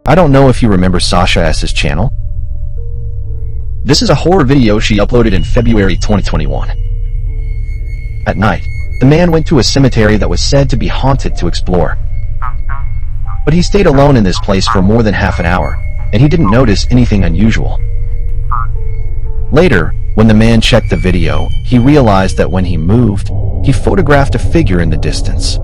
I don't know if you remember Sasha S's channel. This is a horror video she uploaded in February 2021. At night, the man went to a cemetery that was said to be haunted to explore. But he stayed alone in this place for more than half an hour, and he didn't notice anything unusual. Later, when the man checked the video, he realized that when he moved, he photographed a figure in the distance.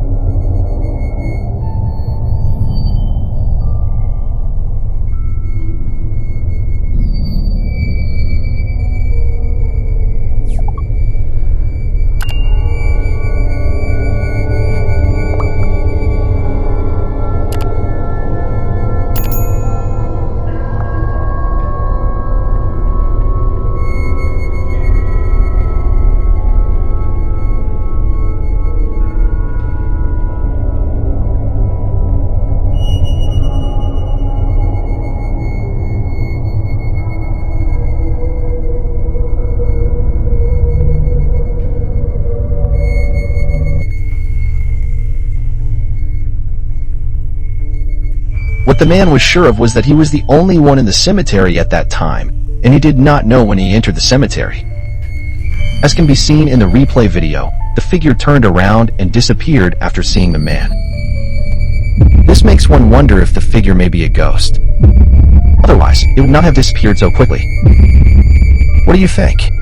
What the man was sure of was that he was the only one in the cemetery at that time, and he did not know when he entered the cemetery. As can be seen in the replay video, the figure turned around and disappeared after seeing the man. This makes one wonder if the figure may be a ghost. Otherwise, it would not have disappeared so quickly. What do you think?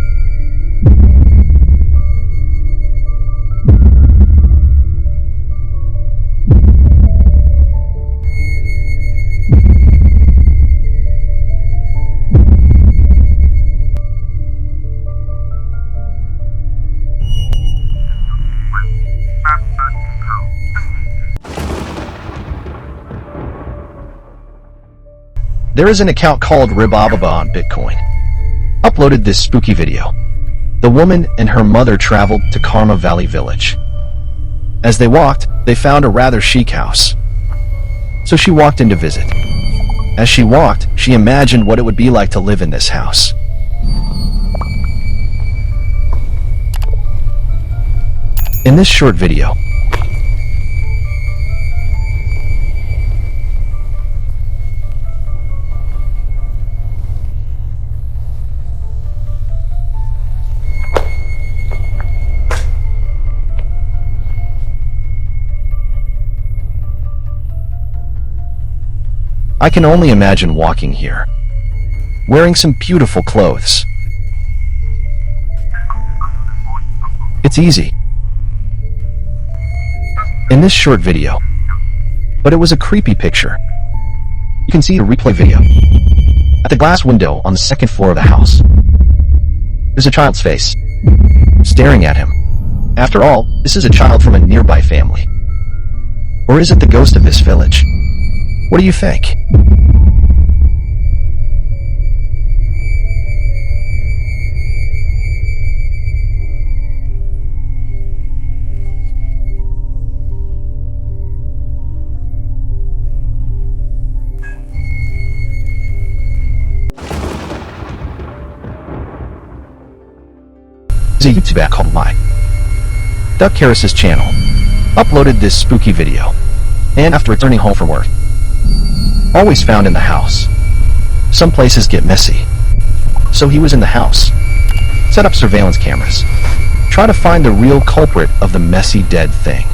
There is an account called Ribababa on Bitcoin. Uploaded this spooky video. The woman and her mother traveled to Karma Valley Village. As they walked, they found a rather chic house. So she walked in to visit. As she walked, she imagined what it would be like to live in this house. In this short video, I can only imagine walking here, wearing some beautiful clothes. It's easy. In this short video, but it was a creepy picture. You can see the replay video. At the glass window on the second floor of the house, there's a child's face, staring at him. After all, this is a child from a nearby family. Or is it the ghost of this village? What do you think? There's a YouTube app called Duck Harris's channel uploaded this spooky video, and after returning home from work, always found in the house. Some places get messy. So he was in the house, set up surveillance cameras, try to find the real culprit of the messy dead thing.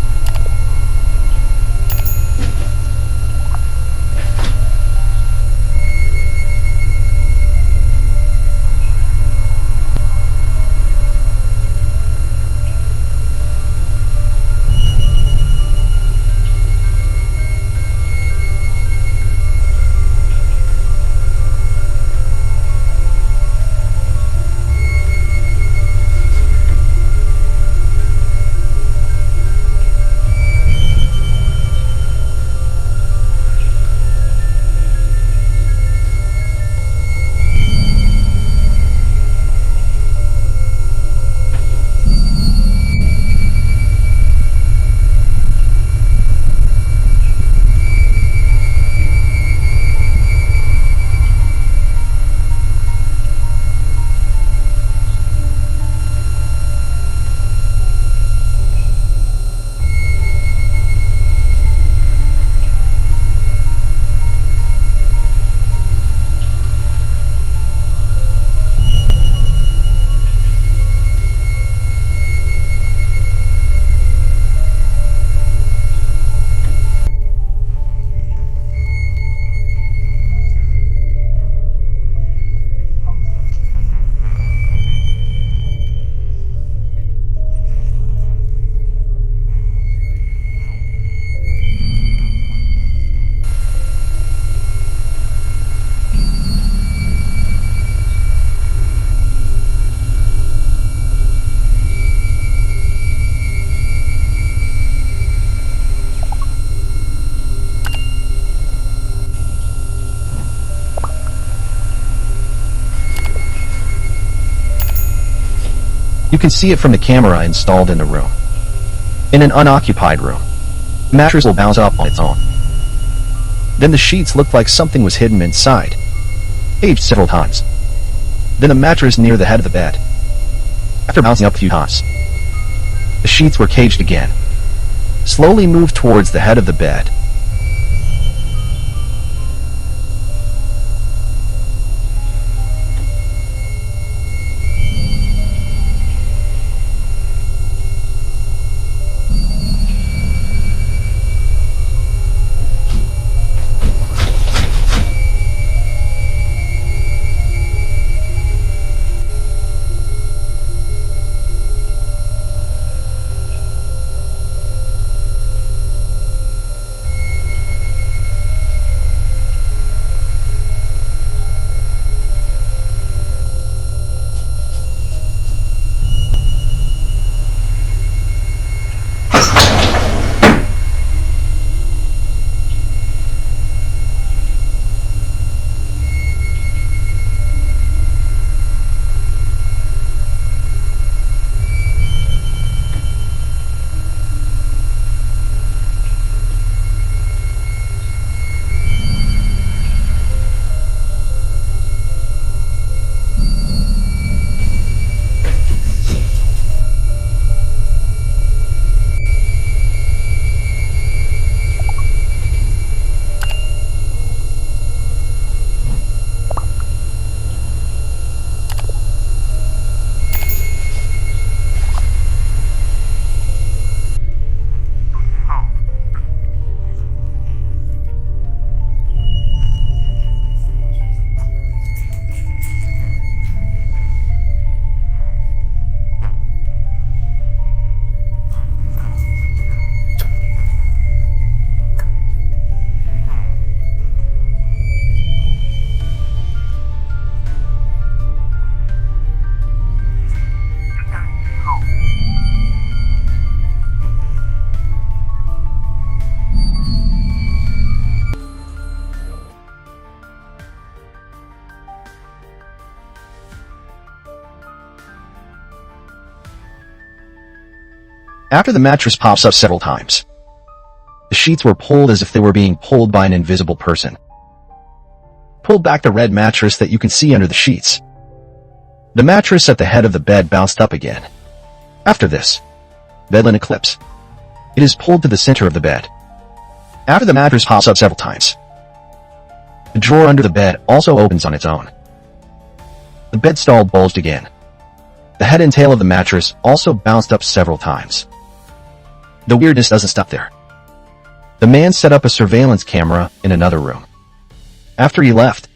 You can see it from the camera installed in the room. In an unoccupied room, the mattress will bounce up on its own. Then the sheets looked like something was hidden inside, caged several times. Then the mattress near the head of the bed. After bouncing up a few times, the sheets were caged again, slowly moved towards the head of the bed. After the mattress pops up several times, the sheets were pulled as if they were being pulled by an invisible person. Pulled back the red mattress that you can see under the sheets. The mattress at the head of the bed bounced up again. After this, bed linen clips. It is pulled to the center of the bed. After the mattress pops up several times, the drawer under the bed also opens on its own. The bed stall bulged again. The head and tail of the mattress also bounced up several times. The weirdness doesn't stop there. The man set up a surveillance camera in another room. After he left,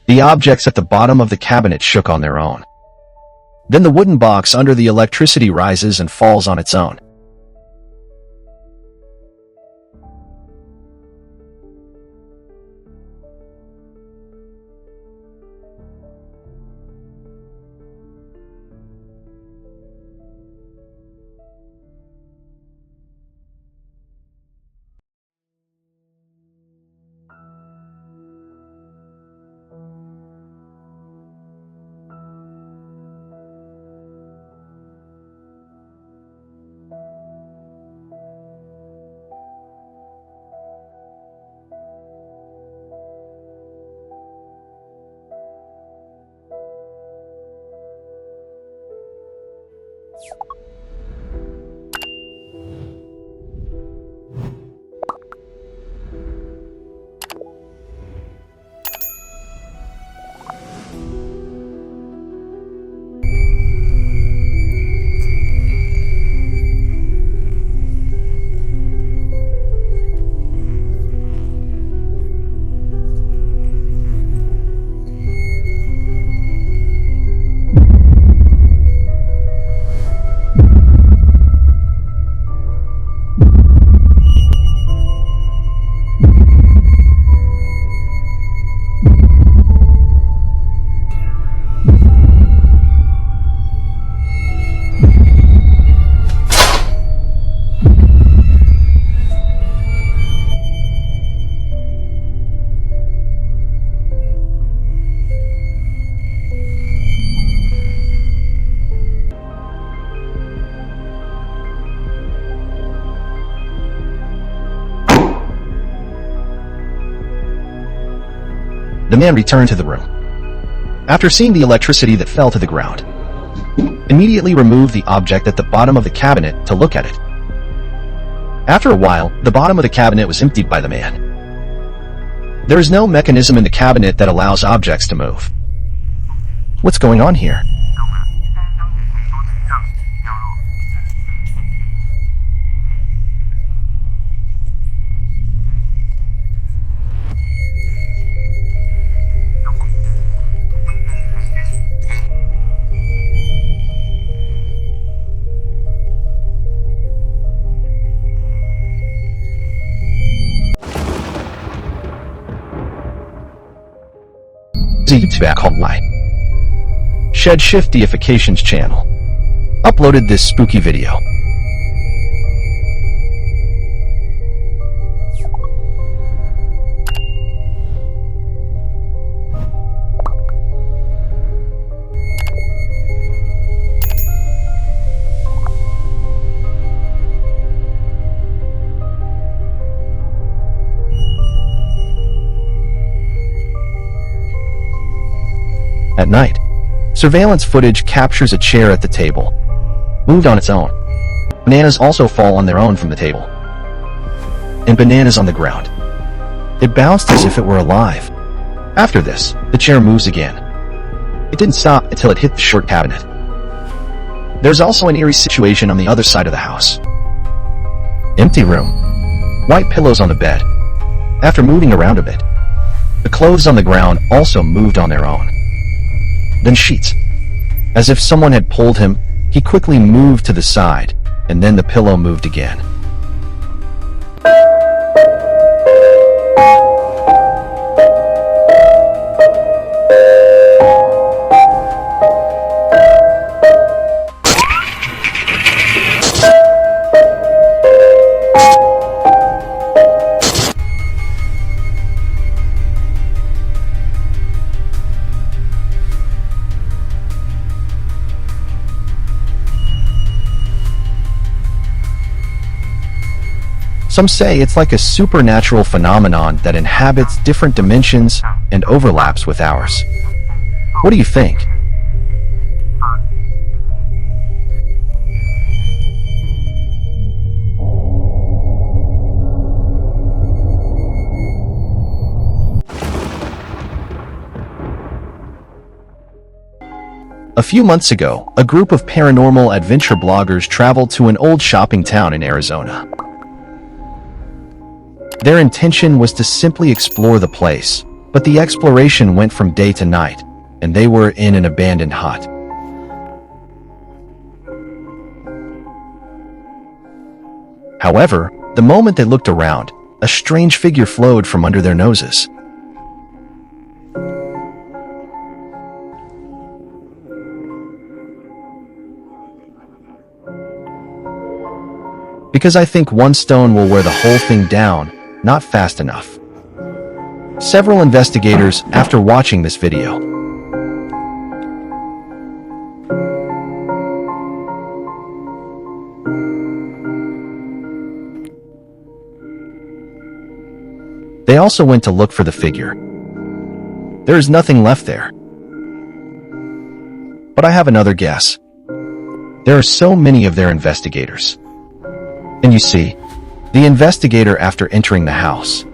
the objects at the bottom of the cabinet shook on their own. Then the wooden box under the electricity rises and falls on its own. The man returned to the room. After seeing the electricity that fell to the ground, immediately removed the object at the bottom of the cabinet to look at it. After a while, the bottom of the cabinet was emptied by the man. There is no mechanism in the cabinet that allows objects to move. What's going on here? YouTube called Why Shed Shift Deifications channel uploaded this spooky video. At night, surveillance footage captures a chair at the table, moved on its own. Bananas also fall on their own from the table, and bananas on the ground. It bounced as if it were alive. After this, the chair moves again. It didn't stop until it hit the short cabinet. There's also an eerie situation on the other side of the house. Empty room. White pillows on the bed. After moving around a bit, the clothes on the ground also moved on their own. Then sheets. As if someone had pulled him, he quickly moved to the side, and then the pillow moved again. Some say it's like a supernatural phenomenon that inhabits different dimensions and overlaps with ours. What do you think? A few months ago, a group of paranormal adventure bloggers traveled to an old shopping town in Arizona. Their intention was to simply explore the place, but the exploration went from day to night, and they were in an abandoned hut. However, the moment they looked around, a strange figure flowed from under their noses. Because I think one stone will wear the whole thing down, not fast enough. Several investigators, after watching this video, they also went to look for the figure. There is nothing left there. But I have another guess. There are so many of their investigators. And you see, the investigator, after entering the house,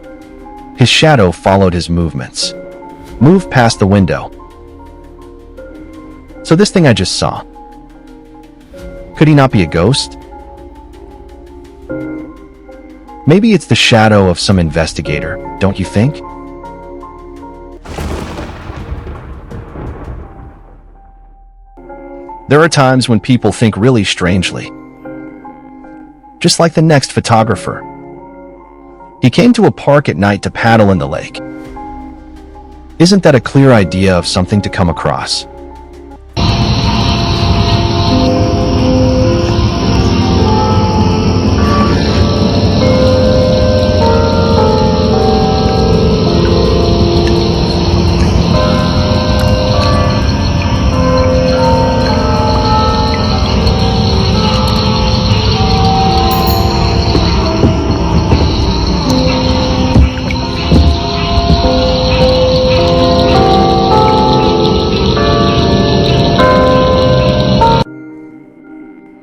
his shadow followed his movements, moved past the window. So this thing I just saw, could he not be a ghost? Maybe it's the shadow of some investigator, don't you think? There are times when people think really strangely. Just like the next photographer. He came to a park at night to paddle in the lake. Isn't that a clear idea of something to come across?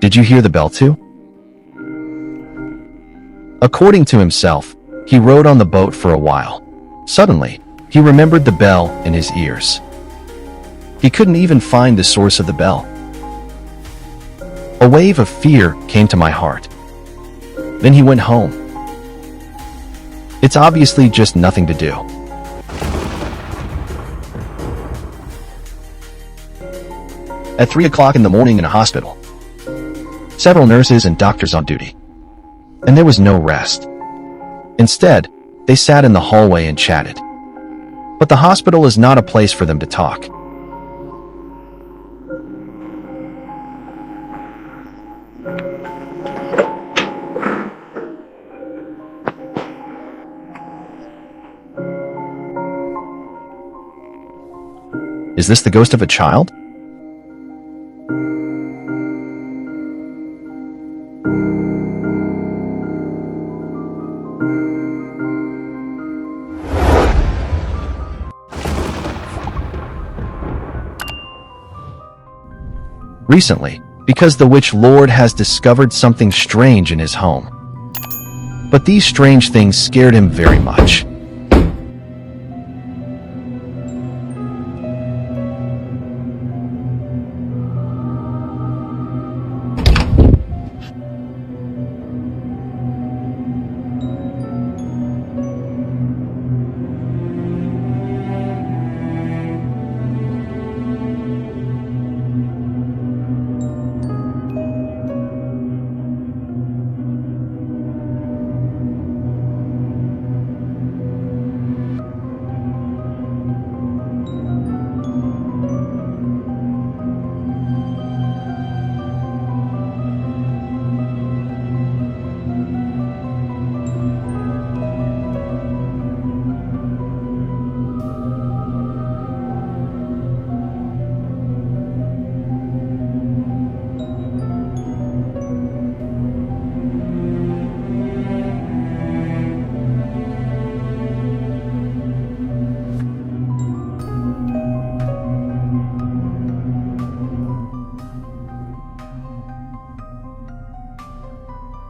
Did you hear the bell too? According to himself, he rode on the boat for a while. Suddenly, he remembered the bell in his ears. He couldn't even find the source of the bell. A wave of fear came to my heart. Then he went home. It's obviously just nothing to do. At 3 o'clock in the morning in a hospital. Several nurses and doctors on duty. And there was no rest. Instead, they sat in the hallway and chatted. But the hospital is not a place for them to talk. Is this the ghost of a child? Recently, because the witch lord has discovered something strange in his home. But these strange things scared him very much.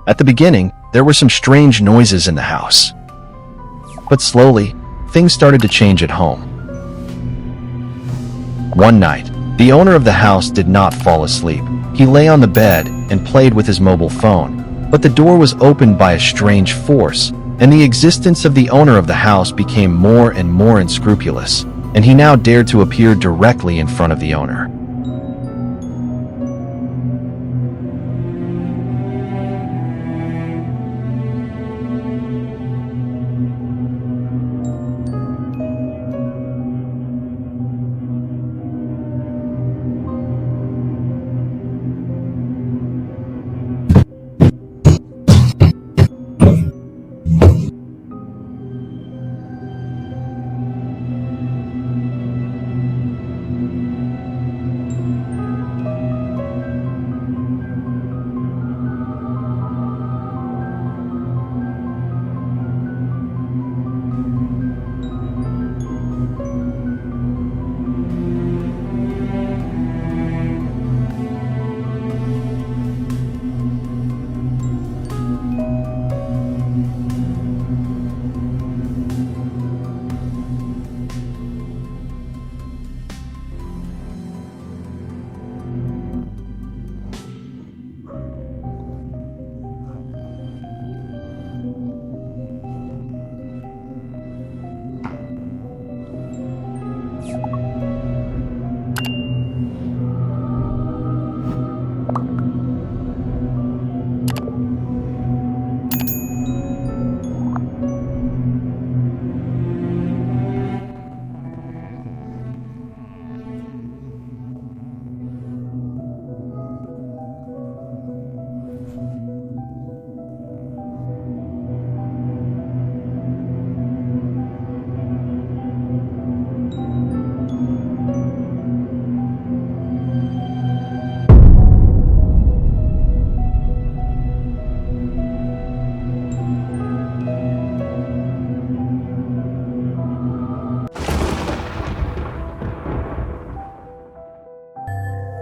At the beginning, there were some strange noises in the house. But slowly, things started to change at home. One night, the owner of the house did not fall asleep. He lay on the bed and played with his mobile phone, but the door was opened by a strange force, and the existence of the owner of the house became more and more unscrupulous, and he now dared to appear directly in front of the owner.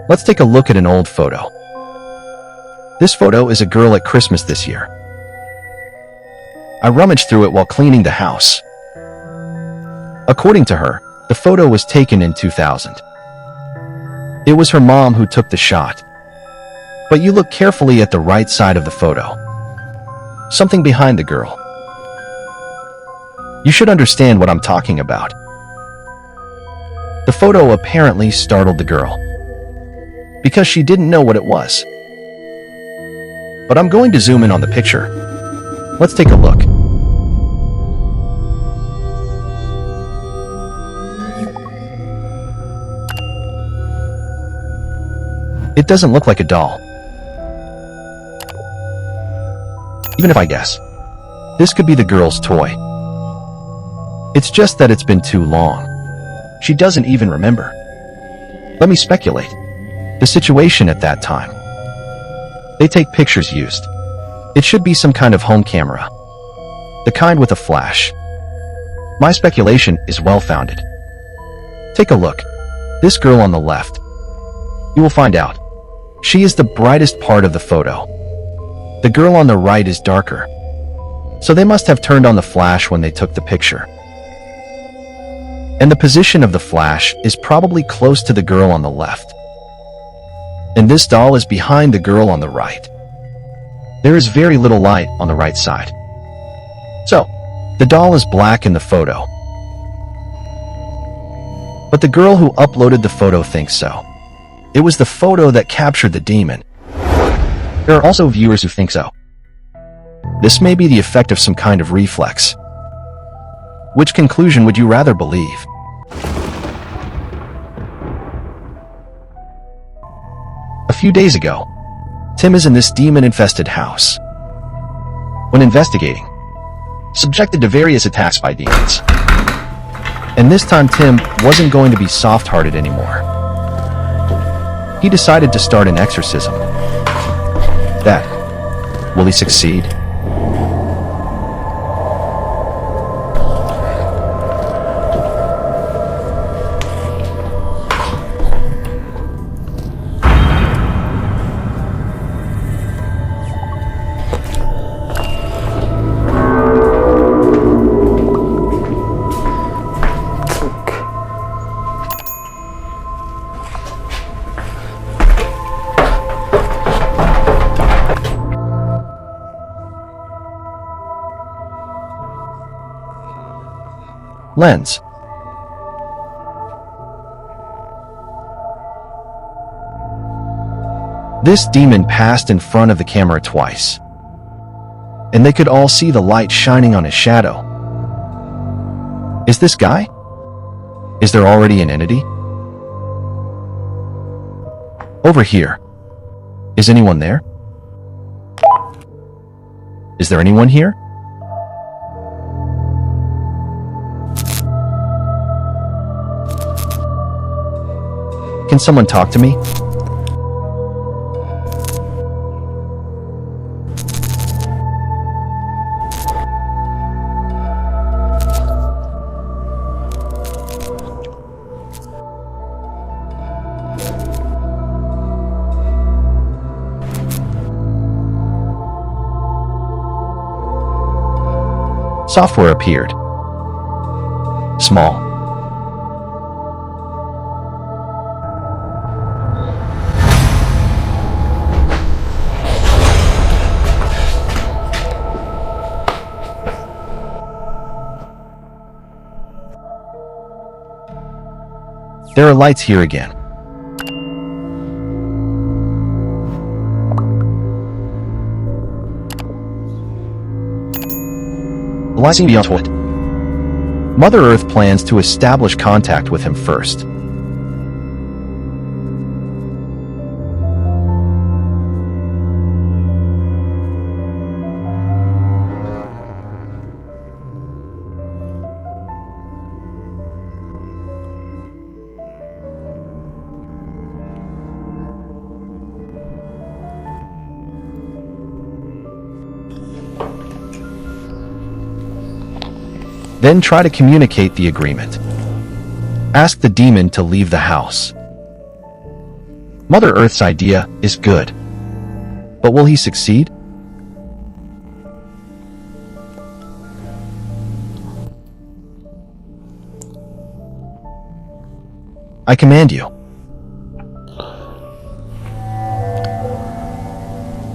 Let's take a look at an old photo. This photo is a girl at Christmas this year. I rummaged through it while cleaning the house. According to her, the photo was taken in 2000. It was her mom who took the shot. But you look carefully at the right side of the photo. Something behind the girl. You should understand what I'm talking about. The photo apparently startled the girl, because she didn't know what it was. But I'm going to zoom in on the picture. Let's take a look. It doesn't look like a doll. Even if I guess, this could be the girl's toy. It's just that it's been too long. She doesn't even remember. Let me speculate. The situation at that time. They take pictures used. It should be some kind of home camera. The kind with a flash. My speculation is well-founded. Take a look. This girl on the left. You will find out. She is the brightest part of the photo. The girl on the right is darker. So they must have turned on the flash when they took the picture. And the position of the flash is probably close to the girl on the left. And this doll is behind the girl on the right. There is very little light on the right side. So, the doll is black in the photo. But the girl who uploaded the photo thinks so. It was the photo that captured the demon. There are also viewers who think so. This may be the effect of some kind of reflex. Which conclusion would you rather believe? A few days ago, Tim is in this demon-infested house. When investigating, subjected to various attacks by demons. And this time Tim wasn't going to be soft-hearted anymore. He decided to start an exorcism. Will he succeed? Lens. This demon passed in front of the camera twice, and they could all see the light shining on his shadow. Is this guy? Is there already an entity? Over here. Is anyone there? Is there anyone here? Can someone talk to me? Software appeared. Small. There are lights here again. Lighting beyond what? Mother Earth plans to establish contact with him first. Then try to communicate the agreement. Ask the demon to leave the house. Mother Earth's idea is good. But will he succeed? I command you.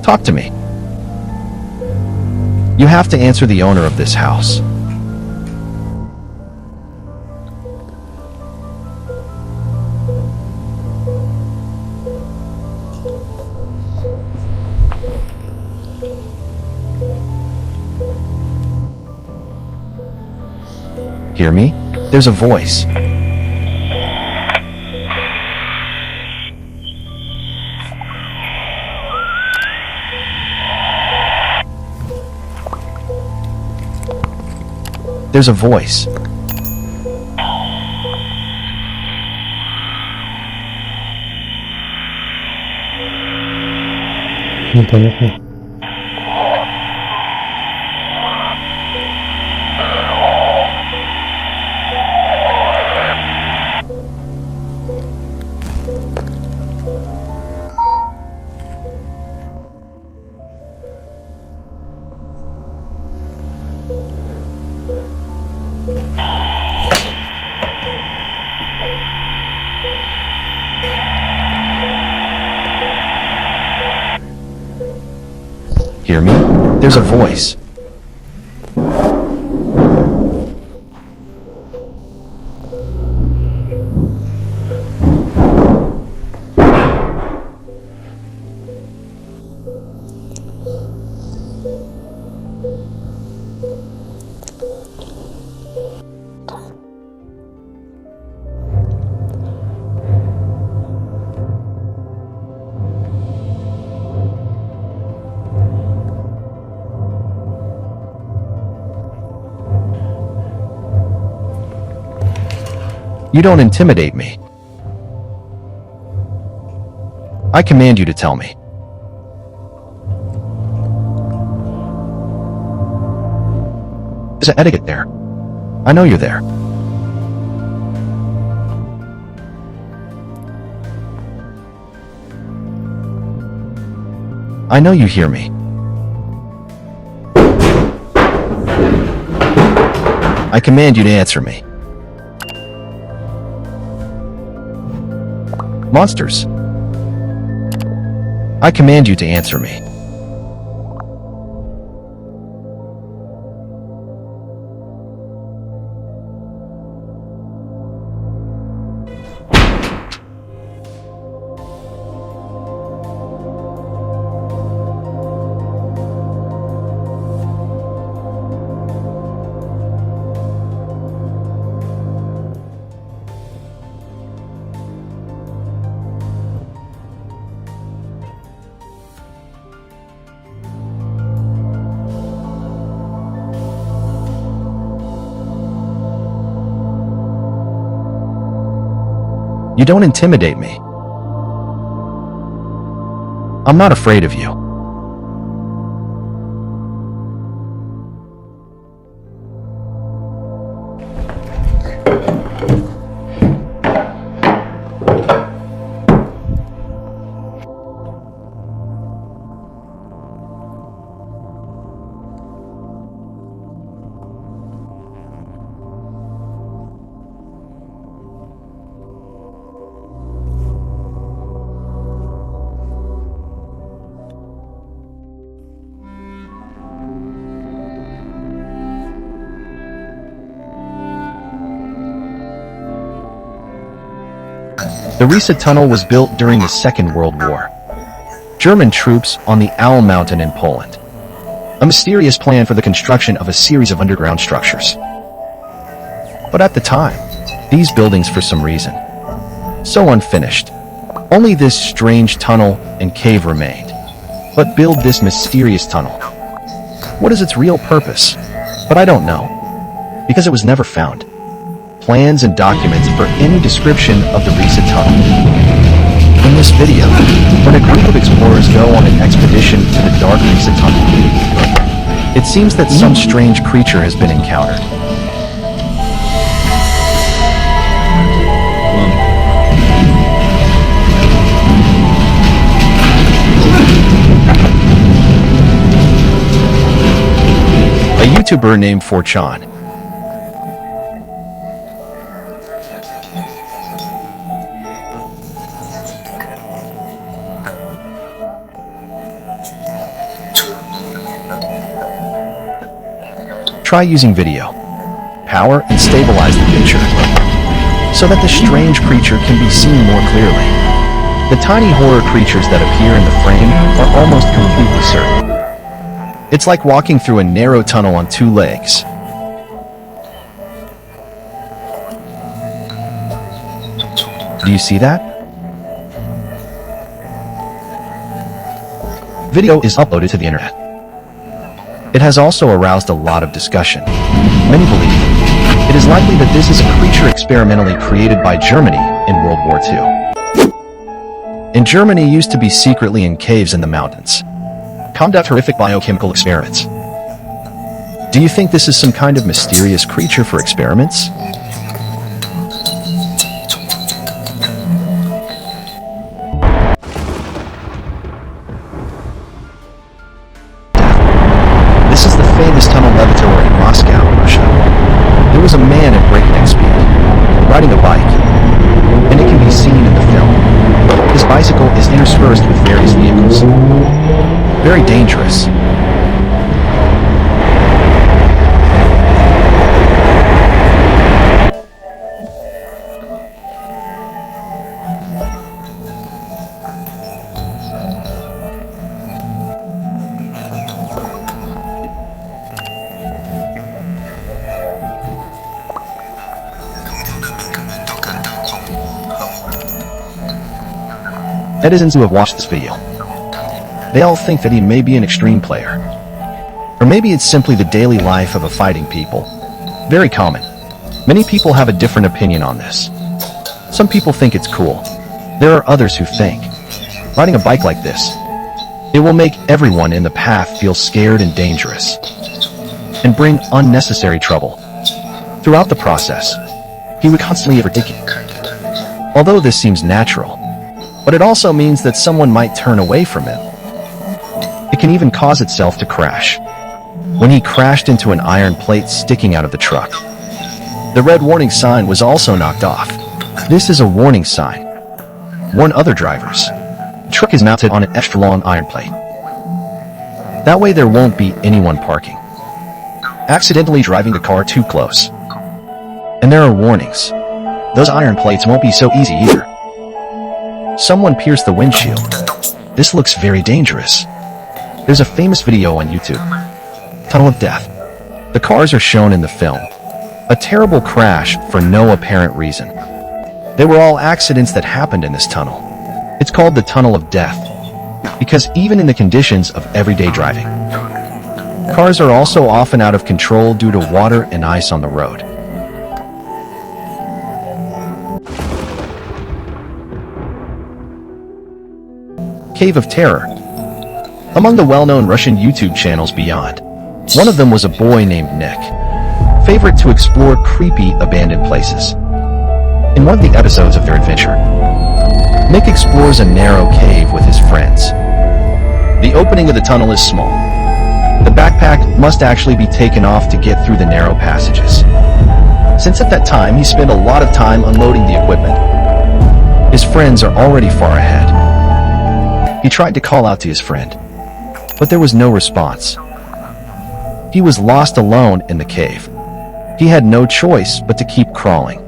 Talk to me. You have to answer the owner of this house. Hear me? There's a voice. There's a voice. Непонятно. Hear me? There's a voice. You don't intimidate me. I command you to tell me. There's an etiquette there. I know you're there. I know you hear me. I command you to answer me. Monsters. I command you to answer me. You don't intimidate me. I'm not afraid of you. The Riesa Tunnel was built during the Second World War. German troops on the Owl Mountain in Poland. A mysterious plan for the construction of a series of underground structures. But at the time, these buildings for some reason, so unfinished. Only this strange tunnel and cave remained. But build this mysterious tunnel. What is its real purpose? But I don't know. Because it was never found. Plans and documents for any description of the Riesa Tunnel. In this video, when a group of explorers go on an expedition to the dark Riesa Tunnel, it seems that some strange creature has been encountered. YouTuber named 4chan. Try using video, power, and stabilize the picture so that the strange creature can be seen more clearly. The tiny horror creatures that appear in the frame are almost completely certain. It's like walking through a narrow tunnel on two legs. Do you see that? Video is uploaded to the internet. It has also aroused a lot of discussion. Many believe it is likely that this is a creature experimentally created by Germany in World War II. In Germany used to be secretly in caves in the mountains, conduct horrific biochemical experiments. Do you think this is some kind of mysterious creature for experiments? This is the famous tunnel levator in Moscow, Russia. There was a man at breakneck speed, riding a bike, and it can be seen in the film. His bicycle is interspersed with various vehicles. Very dangerous. Netizens who have watched this video, they all think that he may be an extreme player. Or maybe it's simply the daily life of a fighting people. Very common. Many people have a different opinion on this. Some people think it's cool. There are others who think, riding a bike like this, it will make everyone in the path feel scared and dangerous, and bring unnecessary trouble. Throughout the process, he would constantly overtake it. Although this seems natural, but it also means that someone might turn away from him. It can even cause itself to crash. When he crashed into an iron plate sticking out of the truck, the red warning sign was also knocked off. This is a warning sign. Warn other drivers. The truck is mounted on an extra long iron plate. That way there won't be anyone parking, accidentally driving the car too close. And there are warnings. Those iron plates won't be so easy either. Someone pierced the windshield. This looks very dangerous. There's a famous video on YouTube, Tunnel of Death. The cars are shown in the film. A terrible crash for no apparent reason. They were all accidents that happened in this tunnel. It's called the Tunnel of Death because even in the conditions of everyday driving, cars are also often out of control due to water and ice on the road. Cave of Terror. Among the well-known Russian YouTube channels beyond, one of them was a boy named Nick, favorite to explore creepy abandoned places. In one of the episodes of their adventure, Nick explores a narrow cave with his friends. The opening of the tunnel is small. The backpack must actually be taken off to get through the narrow passages. Since at that time he spent a lot of time unloading the equipment, his friends are already far ahead. He tried to call out to his friend, but there was no response. He was lost alone in the cave. He had no choice but to keep crawling.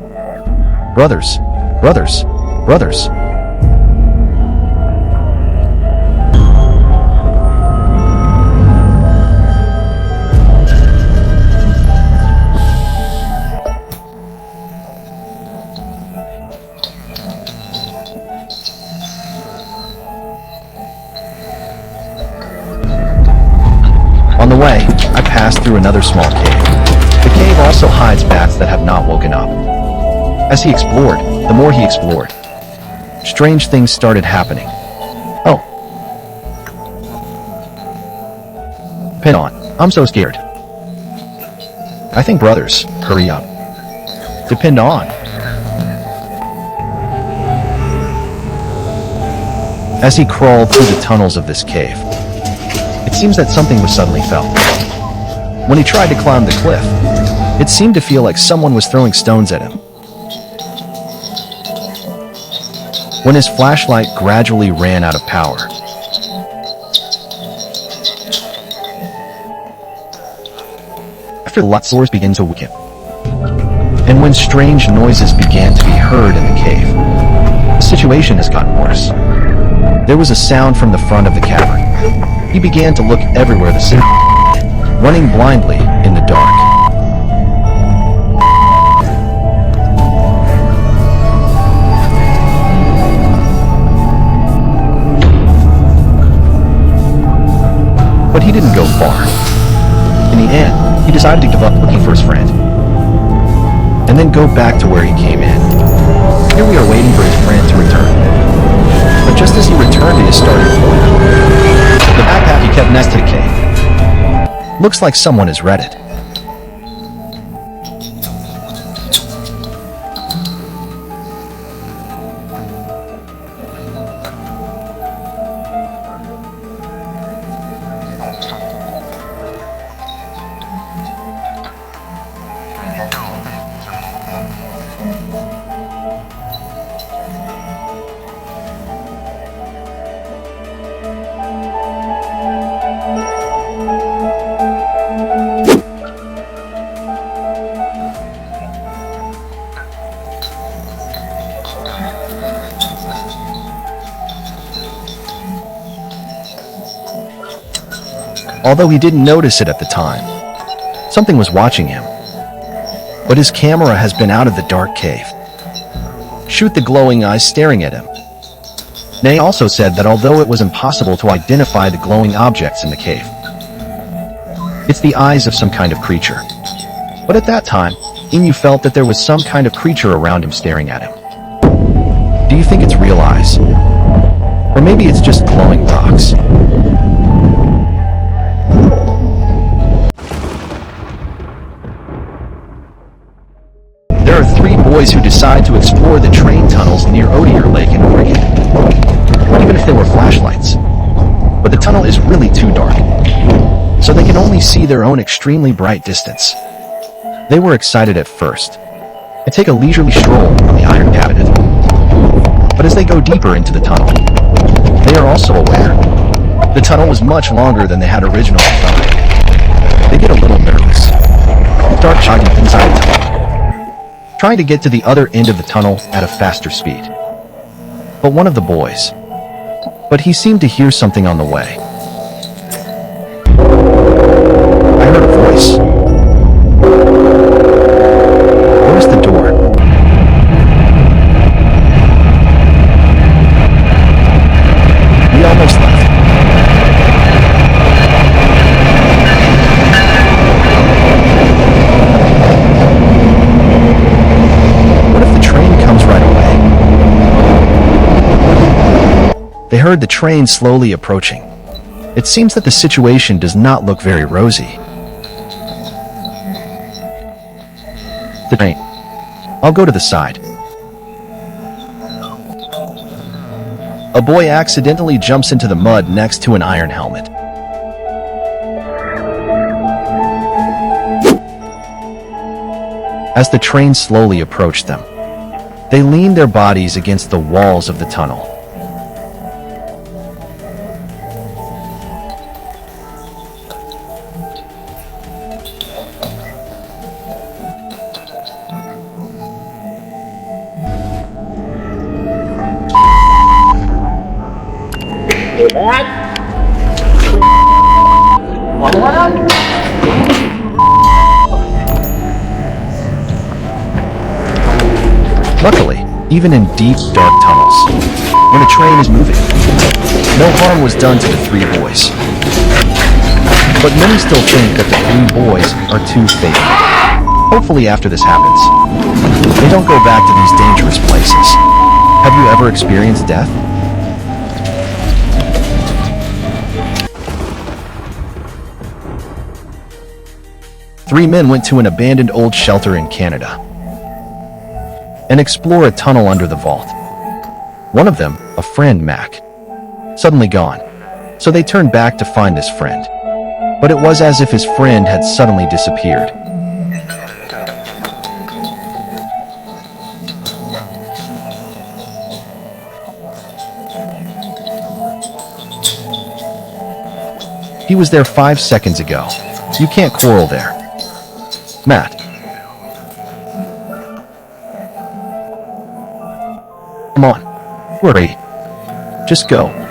Brothers, brothers, brothers. On the way, I passed through another small cave. The cave also hides bats that have not woken up. As he explored, the more he explored, strange things started happening. Oh. Pin on. I'm so scared. I think brothers, hurry up. Depend on. As he crawled through the tunnels of this cave, it seems that something was suddenly felt. When he tried to climb the cliff, it seemed to feel like someone was throwing stones at him. When his flashlight gradually ran out of power, after the light source began to weaken, and when strange noises began to be heard in the cave, the situation has gotten worse. There was a sound from the front of the cavern. He began to look everywhere the same, running blindly in the dark. But he didn't go far. In the end, he decided to give up looking for his friend, and then go back to where he came in. Here we are waiting for his friend to return. But just as he returned, he started floating. The backpack he kept next to the cave. Looks like someone has read it. Although he didn't notice it at the time, something was watching him. But his camera has been out of the dark cave. Shoot the glowing eyes staring at him. Nay also said that although it was impossible to identify the glowing objects in the cave, it's the eyes of some kind of creature. But at that time, Inu felt that there was some kind of creature around him staring at him. Do you think it's real eyes? Or maybe it's just glowing rocks? There are 3 boys who decide to explore the train tunnels near Odier Lake in Oregon, even if there were flashlights. But the tunnel is really too dark, so they can only see their own extremely bright distance. They were excited at first, and take a leisurely stroll on the iron cabinet. But as they go deeper into the tunnel, they are also aware the tunnel was much longer than they had originally thought. They get a little nervous, start jogging inside the tunnel, trying to get to the other end of the tunnel at a faster speed. But one of the boys, he seemed to hear something on the way. I heard a voice. Where's the door? We almost left. They heard the train slowly approaching. It seems that the situation does not look very rosy. The train. I'll go to the side. A boy accidentally jumps into the mud next to an iron helmet. As the train slowly approached them, they leaned their bodies against the walls of the tunnel. Luckily, even in deep, dark tunnels, when a train is moving, no harm was done to the 3 boys. But many still think that the 3 boys are too fake. Hopefully after this happens, they don't go back to these dangerous places. Have you ever experienced death? Three men went to an abandoned old shelter in Canada and explore a tunnel under the vault. One of them, a friend Mac, suddenly gone, so they turned back to find this friend. but it was as if his friend had suddenly disappeared. He was there 5 seconds ago. You can't quarrel there. Matt. Come on. Hurry. Just go.